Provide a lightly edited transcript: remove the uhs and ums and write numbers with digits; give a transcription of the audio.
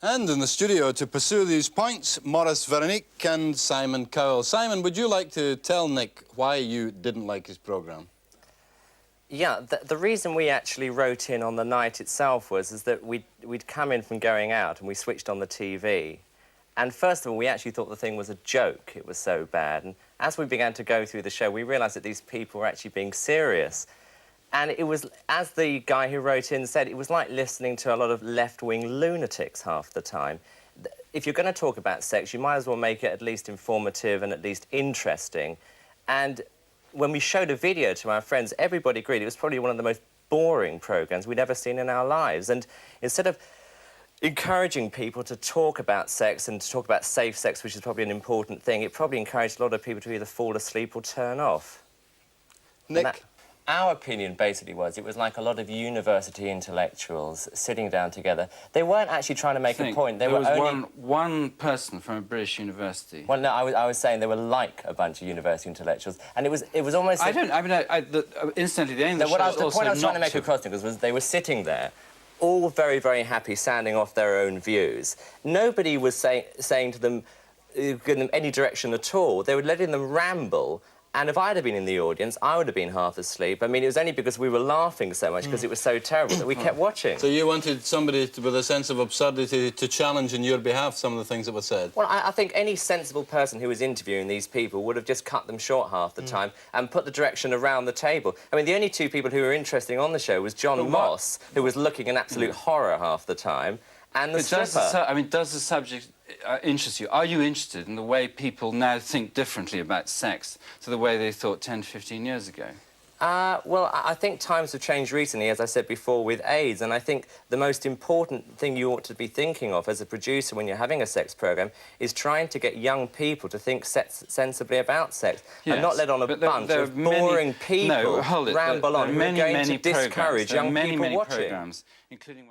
And in the studio to pursue these points, Maurice Veronique and Simon Cowell. Simon, would you like to tell Nick why you didn't like his programme? Yeah, the reason we actually wrote in on the night itself is that we'd come in from going out and we switched on the TV. And first of all, we actually thought the thing was a joke. It was so bad. And as we began to go through the show, we realised that these people were actually being serious. And it was, as the guy who wrote in said, it was like listening to a lot of left-wing lunatics half the time. If you're going to talk about sex, you might as well make it at least informative and at least interesting. And when we showed a video to our friends, everybody agreed it was probably one of the most boring programmes we'd ever seen in our lives. And instead of encouraging people to talk about sex and to talk about safe sex, which is probably an important thing, it probably encouraged a lot of people to either fall asleep or turn off. Nick? Our opinion basically was it was like a lot of university intellectuals sitting down together. They weren't actually trying to make a point. There was only one person from a British university. Well, no, I was saying they were like a bunch of university intellectuals, and it was almost. Instantly, the aim of the the point I was trying to make across was they were sitting there, all very, very happy, sounding off their own views. Nobody was saying to them, giving them any direction at all. They were letting them ramble. And if I'd have been in the audience, I would have been half asleep. I mean, it was only because we were laughing so much because it was so terrible that we kept watching. So you wanted somebody with a sense of absurdity to challenge in your behalf some of the things that were said? Well, I think any sensible person who was interviewing these people would have just cut them short half the time and put the direction around the table. I mean, the only two people who were interesting on the show was John Moss, who was looking in absolute horror half the time, and the stripper. Does the subject interest you? Are you interested in the way people now think differently about sex to the way they thought 10, 15 years ago? Well, I think times have changed recently, as I said before, with AIDS, and I think the most important thing you ought to be thinking of as a producer when you're having a sex programme is trying to get young people to think sensibly about sex and not let on a bunch of boring people ramble on. We're going to discourage young people watching. Including